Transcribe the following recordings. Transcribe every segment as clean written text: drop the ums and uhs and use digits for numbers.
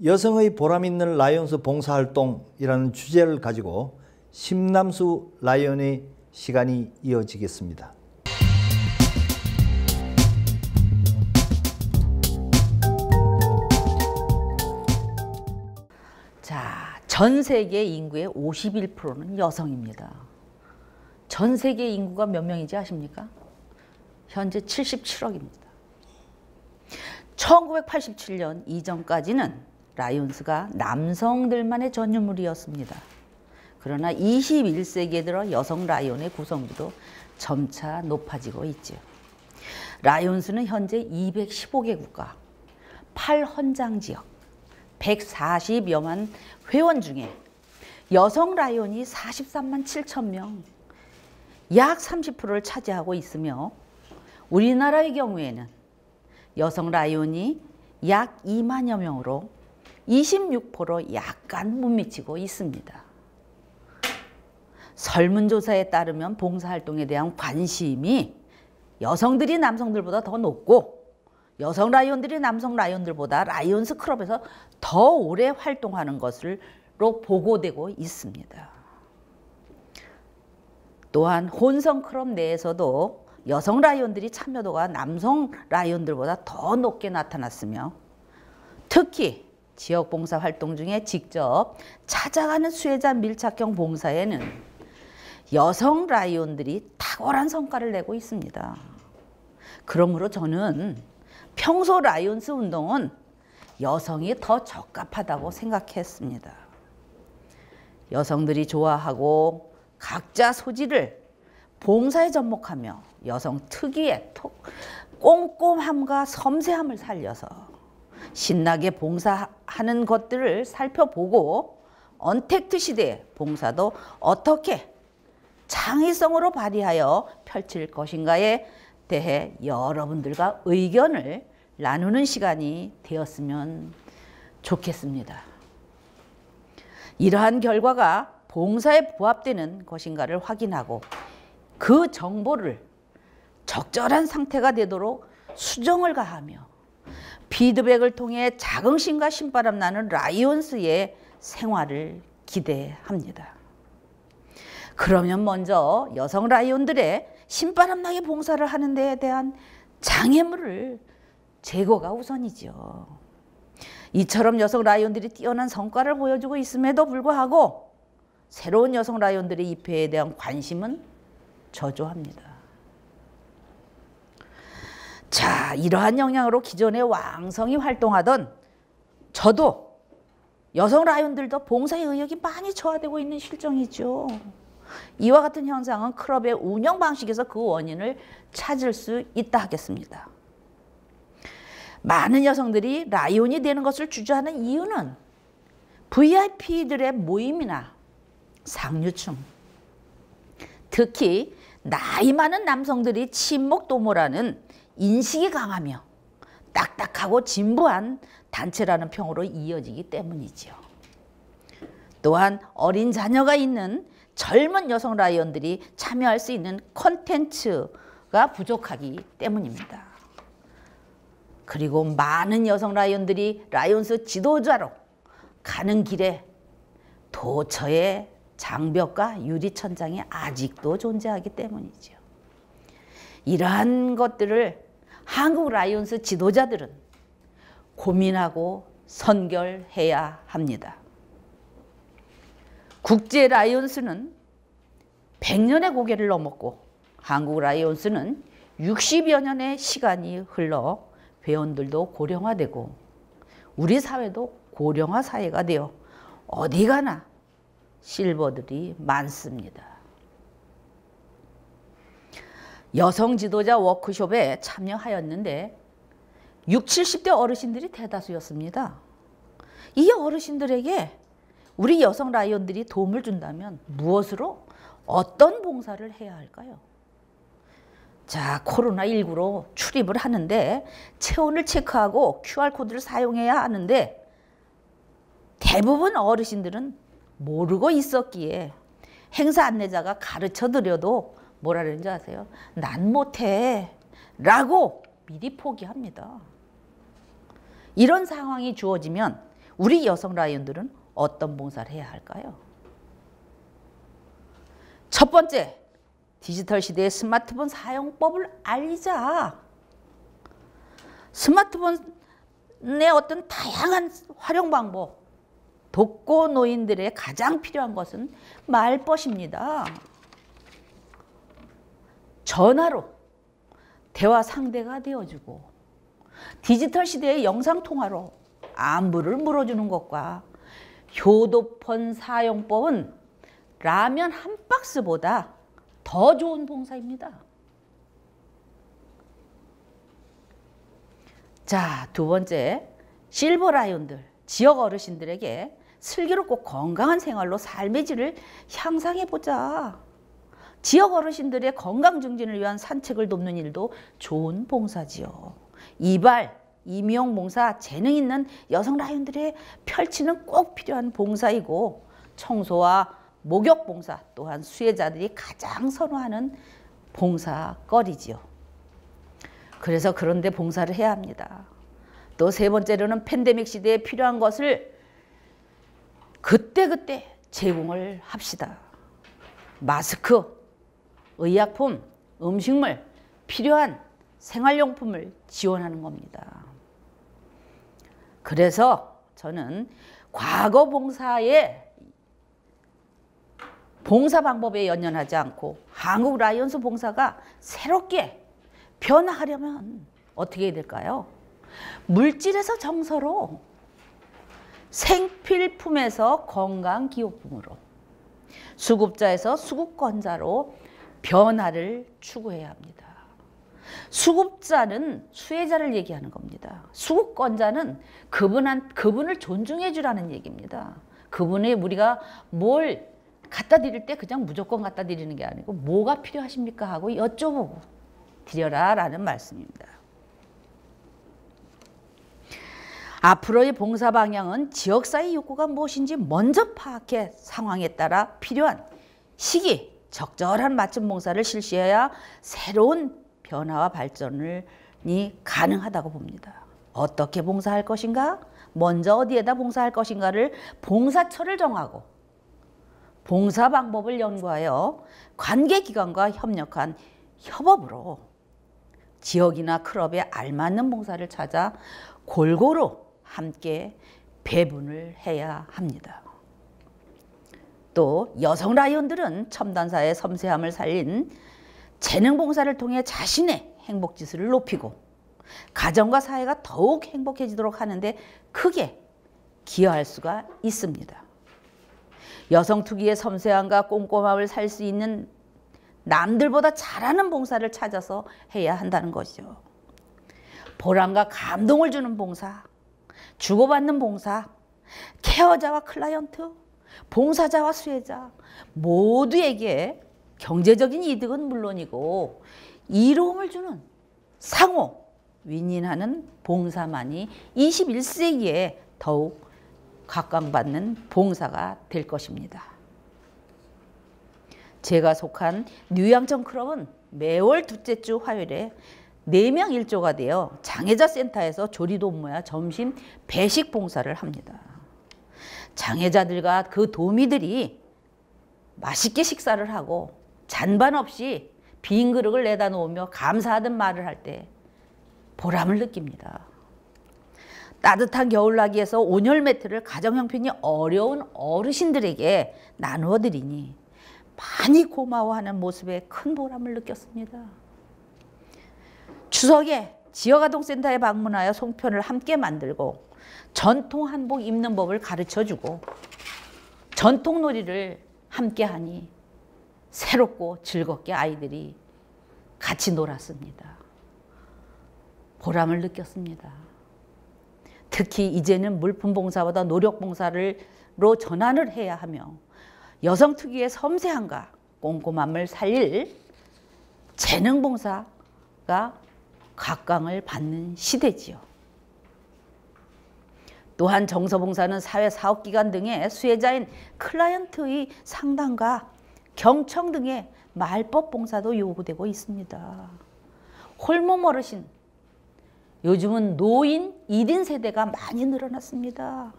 여성의 보람있는 라이온스 봉사활동이라는 주제를 가지고 심남수 라이온의 시간이 이어지겠습니다. 자, 전 세계 인구의 51%는 여성입니다. 전 세계 인구가 몇 명인지 아십니까? 현재 77억입니다. 1987년 이전까지는 라이온스가 남성들만의 전유물이었습니다. 그러나 21세기에 들어 여성 라이온의 구성비도 점차 높아지고 있죠. 라이온스는 현재 215개 국가, 8헌장 지역, 140여만 회원 중에 여성 라이온이 43만 7천 명, 약 30%를 차지하고 있으며 우리나라의 경우에는 여성 라이온이 약 2만여 명으로 26% 약간 못 미치고 있습니다. 설문조사에 따르면 봉사활동에 대한 관심이 여성들이 남성들보다 더 높고 여성 라이온들이 남성 라이온들보다 라이온스 클럽에서 더 오래 활동하는 것으로 보고되고 있습니다. 또한 혼성 클럽 내에서도 여성 라이온들이 참여도가 남성 라이온들보다 더 높게 나타났으며 특히 지역 봉사 활동 중에 직접 찾아가는 수혜자 밀착형 봉사에는 여성 라이온들이 탁월한 성과를 내고 있습니다. 그러므로 저는 평소 라이온스 운동은 여성이 더 적합하다고 생각했습니다. 여성들이 좋아하고 각자 소질을 봉사에 접목하며 여성 특유의 꼼꼼함과 섬세함을 살려서 신나게 봉사하는 것들을 살펴보고 언택트 시대의 봉사도 어떻게 창의성으로 발휘하여 펼칠 것인가에 대해 여러분들과 의견을 나누는 시간이 되었으면 좋겠습니다. 이러한 결과가 봉사에 부합되는 것인가를 확인하고 그 정보를 적절한 상태가 되도록 수정을 가하며 피드백을 통해 자긍심과 신바람 나는 라이온스의 생활을 기대합니다. 그러면 먼저 여성 라이온들의 신바람 나게 봉사를 하는 데에 대한 장애물을 제거가 우선이죠. 이처럼 여성 라이온들이 뛰어난 성과를 보여주고 있음에도 불구하고 새로운 여성 라이온들의 입회에 대한 관심은 저조합니다. 자, 이러한 영향으로 기존에 왕성히 활동하던 저도 여성 라이온들도 봉사의 의욕이 많이 저하되고 있는 실정이죠. 이와 같은 현상은 클럽의 운영 방식에서 그 원인을 찾을 수 있다 하겠습니다. 많은 여성들이 라이온이 되는 것을 주저하는 이유는 VIP들의 모임이나 상류층, 특히 나이 많은 남성들이 친목 도모라는 인식이 강하며 딱딱하고 진부한 단체라는 평으로 이어지기 때문이지요. 또한 어린 자녀가 있는 젊은 여성 라이온들이 참여할 수 있는 콘텐츠가 부족하기 때문입니다. 그리고 많은 여성 라이온들이 라이온스 지도자로 가는 길에 도처에 장벽과 유리천장이 아직도 존재하기 때문이죠. 이러한 것들을 한국 라이온스 지도자들은 고민하고 선결해야 합니다. 국제 라이온스는 100년의 고개를 넘었고 한국 라이온스는 60여 년의 시간이 흘러 회원들도 고령화되고 우리 사회도 고령화 사회가 되어 어디 가나 실버들이 많습니다. 여성 지도자 워크숍에 참여하였는데 60, 70대 어르신들이 대다수였습니다. 이 어르신들에게 우리 여성 라이온들이 도움을 준다면 무엇으로 어떤 봉사를 해야 할까요? 자, 코로나19로 출입을 하는데 체온을 체크하고 QR코드를 사용해야 하는데 대부분 어르신들은 모르고 있었기에 행사 안내자가 가르쳐드려도 뭐라 그러는지 아세요? 난 못해 라고 미리 포기합니다. 이런 상황이 주어지면 우리 여성 라이온들은 어떤 봉사를 해야 할까요? 첫 번째, 디지털 시대의 스마트폰 사용법을 알리자. 스마트폰의 어떤 다양한 활용 방법, 독거노인들의 가장 필요한 것은 말벗입니다. 전화로 대화 상대가 되어주고 디지털 시대의 영상통화로 안부를 물어주는 것과 효도폰 사용법은 라면 한 박스보다 더 좋은 봉사입니다. 자, 두 번째, 실버 라이온들, 지역 어르신들에게 슬기롭고 건강한 생활로 삶의 질을 향상해보자. 지역 어르신들의 건강 증진을 위한 산책을 돕는 일도 좋은 봉사지요. 이발, 임용 봉사, 재능 있는 여성 라이온들의 펼치는 꼭 필요한 봉사이고, 청소와 목욕 봉사 또한 수혜자들이 가장 선호하는 봉사거리지요. 그래서 그런데 봉사를 해야 합니다. 또 세 번째로는 팬데믹 시대에 필요한 것을 그때그때 제공을 합시다. 마스크, 의약품, 음식물, 필요한 생활용품을 지원하는 겁니다. 그래서 저는 과거 봉사의 봉사 방법에 연연하지 않고 한국 라이온스 봉사가 새롭게 변화하려면 어떻게 해야 될까요? 물질에서 정서로, 생필품에서 건강기호품으로, 수급자에서 수급권자로 변화를 추구해야 합니다. 수급자는 수혜자를 얘기하는 겁니다. 수급권자는 그분을 존중해 주라는 얘기입니다. 그분이 우리가 뭘 갖다 드릴 때 그냥 무조건 갖다 드리는 게 아니고 뭐가 필요하십니까 하고 여쭤보고 드려라 라는 말씀입니다. 앞으로의 봉사 방향은 지역사회 욕구가 무엇인지 먼저 파악해 상황에 따라 필요한 시기, 적절한 맞춤 봉사를 실시해야 새로운 변화와 발전이 가능하다고 봅니다. 어떻게 봉사할 것인가? 먼저 어디에다 봉사할 것인가를 봉사처를 정하고 봉사 방법을 연구하여 관계기관과 협력한 협업으로 지역이나 클럽에 알맞는 봉사를 찾아 골고루 함께 배분을 해야 합니다. 또 여성 라이온들은 첨단사의 섬세함을 살린 재능 봉사를 통해 자신의 행복지수를 높이고 가정과 사회가 더욱 행복해지도록 하는데 크게 기여할 수가 있습니다. 여성 특유의 섬세함과 꼼꼼함을 살 수 있는 남들보다 잘하는 봉사를 찾아서 해야 한다는 것이죠. 보람과 감동을 주는 봉사, 주고받는 봉사, 케어자와 클라이언트, 봉사자와 수혜자 모두에게 경제적인 이득은 물론이고 이로움을 주는 상호 윈윈하는 봉사만이 21세기에 더욱 각광받는 봉사가 될 것입니다. 제가 속한 뉴양천 클럽은 매월 둘째 주 화요일에 4명 1조가 되어 장애자 센터에서 조리도 업무와 점심 배식 봉사를 합니다. 장애자들과 그 도우미들이 맛있게 식사를 하고 잔반 없이 빈 그릇을 내다 놓으며 감사하던 말을 할 때 보람을 느낍니다. 따뜻한 겨울나기에서 온열 매트를 가정 형편이 어려운 어르신들에게 나누어 드리니 많이 고마워하는 모습에 큰 보람을 느꼈습니다. 추석에 지역아동센터에 방문하여 송편을 함께 만들고 전통 한복 입는 법을 가르쳐주고 전통놀이를 함께 하니 새롭고 즐겁게 아이들이 같이 놀았습니다. 보람을 느꼈습니다. 특히 이제는 물품 봉사보다 노력 봉사로 전환을 해야 하며 여성 특유의 섬세함과 꼼꼼함을 살릴 재능 봉사가 각광을 받는 시대지요. 또한 정서봉사는 사회사업기관 등의 수혜자인 클라이언트의 상담과 경청 등의 말법 봉사도 요구되고 있습니다. 홀몸 어르신, 요즘은 노인 1인 세대가 많이 늘어났습니다.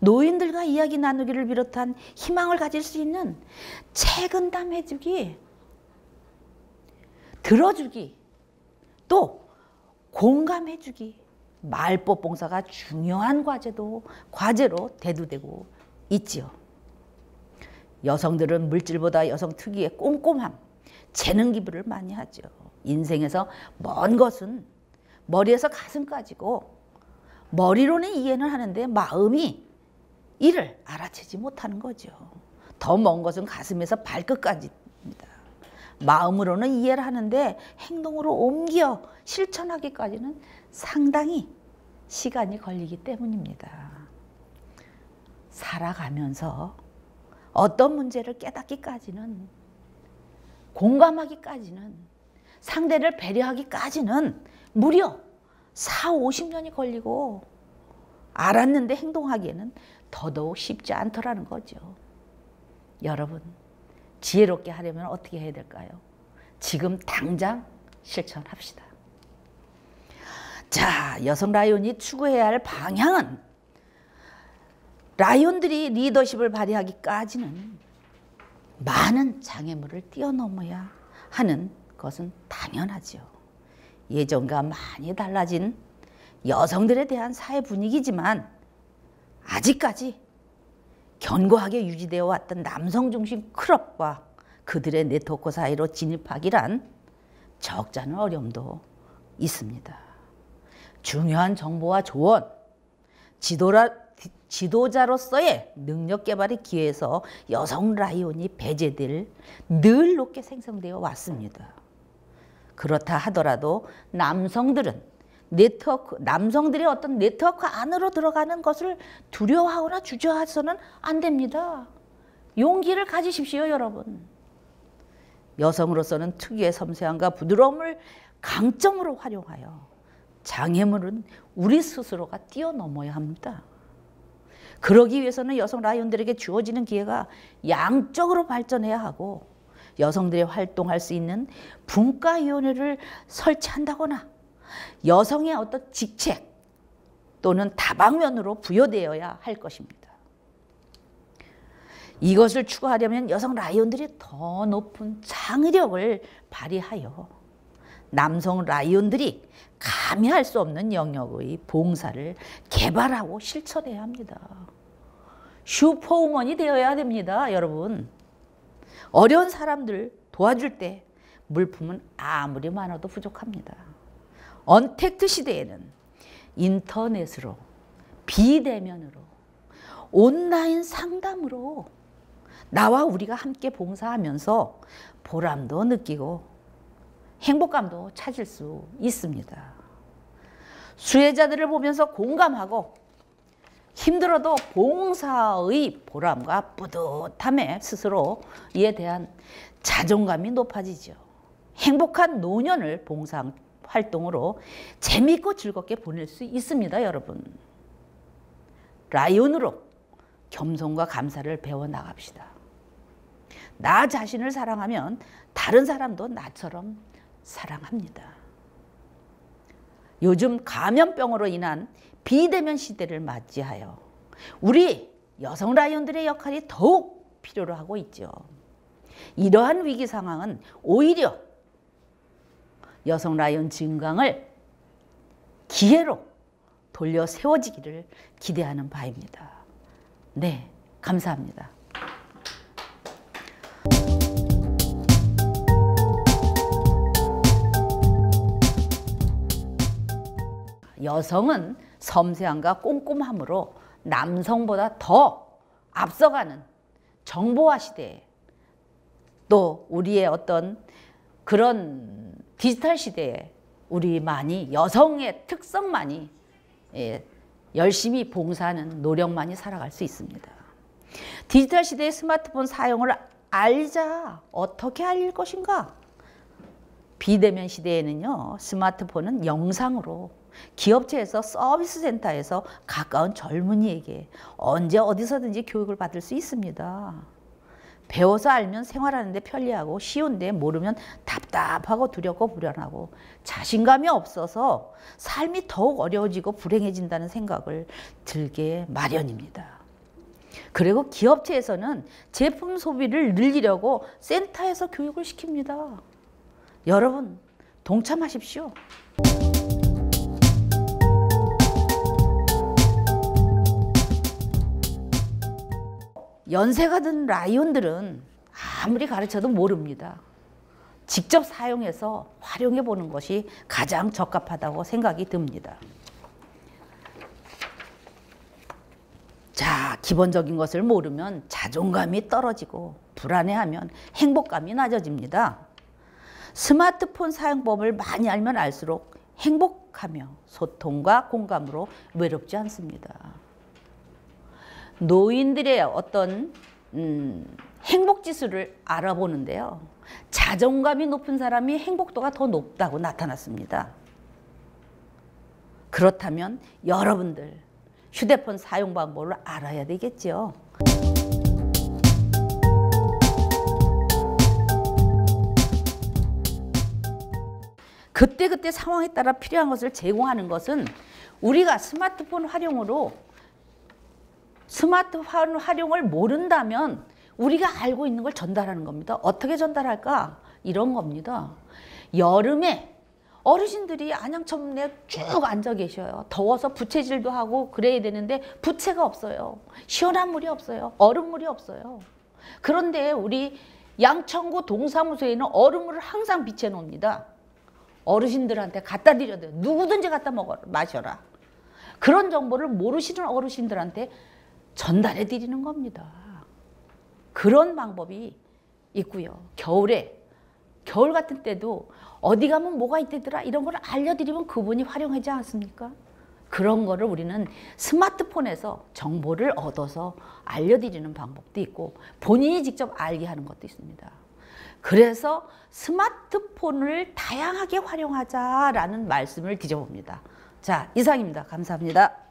노인들과 이야기 나누기를 비롯한 희망을 가질 수 있는 책은담해주기, 들어주기, 또 공감해주기, 말법 봉사가 중요한 과제로 대두되고 있지요. 여성들은 물질보다 여성 특유의 꼼꼼함, 재능 기부를 많이 하죠. 인생에서 먼 것은 머리에서 가슴까지고, 머리로는 이해는 하는데 마음이 이를 알아채지 못하는 거죠. 더 먼 것은 가슴에서 발끝까지입니다. 마음으로는 이해를 하는데 행동으로 옮겨 실천하기까지는 상당히 시간이 걸리기 때문입니다. 살아가면서 어떤 문제를 깨닫기까지는, 공감하기까지는, 상대를 배려하기까지는 무려 40~50년이 걸리고, 알았는데 행동하기에는 더더욱 쉽지 않더라는 거죠. 여러분, 지혜롭게 하려면 어떻게 해야 될까요? 지금 당장 실천합시다. 자, 여성 라이온이 추구해야 할 방향은, 라이온들이 리더십을 발휘하기까지는 많은 장애물을 뛰어넘어야 하는 것은 당연하죠. 예전과 많이 달라진 여성들에 대한 사회 분위기지만 아직까지 견고하게 유지되어 왔던 남성 중심 클럽과 그들의 네트워크 사이로 진입하기란 적지 않은 어려움도 있습니다. 중요한 정보와 조언, 지도자로서의 능력 개발의 기회에서 여성 라이온이 배제될 늘 높게 생성되어 왔습니다. 그렇다 하더라도 남성들의 어떤 네트워크 안으로 들어가는 것을 두려워하거나 주저해서는 안 됩니다. 용기를 가지십시오, 여러분. 여성으로서는 특유의 섬세함과 부드러움을 강점으로 활용하여 장애물은 우리 스스로가 뛰어넘어야 합니다. 그러기 위해서는 여성 라이온들에게 주어지는 기회가 양적으로 발전해야 하고, 여성들이 활동할 수 있는 분과위원회를 설치한다거나 여성의 어떤 직책 또는 다방면으로 부여되어야 할 것입니다. 이것을 추구하려면 여성 라이온들이 더 높은 창의력을 발휘하여 남성 라이온들이 감히 할 수 없는 영역의 봉사를 개발하고 실천해야 합니다. 슈퍼우먼이 되어야 됩니다, 여러분. 어려운 사람들 도와줄 때 물품은 아무리 많아도 부족합니다. 언택트 시대에는 인터넷으로, 비대면으로, 온라인 상담으로 나와 우리가 함께 봉사하면서 보람도 느끼고 행복감도 찾을 수 있습니다. 수혜자들을 보면서 공감하고 힘들어도 봉사의 보람과 뿌듯함에 스스로에 대한 자존감이 높아지죠. 행복한 노년을 봉사 활동으로 재미있고 즐겁게 보낼 수 있습니다, 여러분. 라이온으로 겸손과 감사를 배워나갑시다. 나 자신을 사랑하면 다른 사람도 나처럼 사랑합니다. 요즘 감염병으로 인한 비대면 시대를 맞이하여 우리 여성 라이온들의 역할이 더욱 필요로 하고 있죠. 이러한 위기 상황은 오히려 여성 라이온 증강을 기회로 돌려 세워지기를 기대하는 바입니다. 네, 감사합니다. 여성은 섬세함과 꼼꼼함으로 남성보다 더 앞서가는 정보화 시대에, 또 우리의 어떤 그런 디지털 시대에 우리만이, 여성의 특성만이 열심히 봉사하는 노력만이 살아갈 수 있습니다. 디지털 시대의 스마트폰 사용을 알자. 어떻게 알릴 것인가? 비대면 시대에는요, 스마트폰은 영상으로 기업체에서, 서비스 센터에서 가까운 젊은이에게 언제 어디서든지 교육을 받을 수 있습니다. 배워서 알면 생활하는 데 편리하고 쉬운데 모르면 답답하고 두렵고 불안하고 자신감이 없어서 삶이 더욱 어려워지고 불행해진다는 생각을 들게 마련입니다. 그리고 기업체에서는 제품 소비를 늘리려고 센터에서 교육을 시킵니다. 여러분 동참하십시오. 연세가 든 라이온들은 아무리 가르쳐도 모릅니다. 직접 사용해서 활용해 보는 것이 가장 적합하다고 생각이 듭니다. 자, 기본적인 것을 모르면 자존감이 떨어지고 불안해하면 행복감이 낮아집니다. 스마트폰 사용법을 많이 알면 알수록 행복하며 소통과 공감으로 외롭지 않습니다. 노인들의 어떤 행복지수를 알아보는데요. 자존감이 높은 사람이 행복도가 더 높다고 나타났습니다. 그렇다면 여러분들 휴대폰 사용 방법을 알아야 되겠죠. 그때그때 상황에 따라 필요한 것을 제공하는 것은 우리가 스마트폰 활용을 모른다면 우리가 알고 있는 걸 전달하는 겁니다. 어떻게 전달할까? 이런 겁니다. 여름에 어르신들이 안양천문에 쭉 앉아 계셔요. 더워서 부채질도 하고 그래야 되는데 부채가 없어요. 시원한 물이 없어요. 얼음물이 없어요. 그런데 우리 양천구 동사무소에는 얼음물을 항상 비춰 놓습니다. 어르신들한테 갖다 드려야 돼요. 누구든지 갖다 마셔라. 그런 정보를 모르시는 어르신들한테 전달해 드리는 겁니다. 그런 방법이 있고요. 겨울 같은 때도 어디 가면 뭐가 있대더라 이런 걸 알려드리면 그분이 활용하지 않습니까? 그런 거를 우리는 스마트폰에서 정보를 얻어서 알려드리는 방법도 있고 본인이 직접 알게 하는 것도 있습니다. 그래서 스마트폰을 다양하게 활용하자라는 말씀을 드려봅니다. 자, 이상입니다. 감사합니다.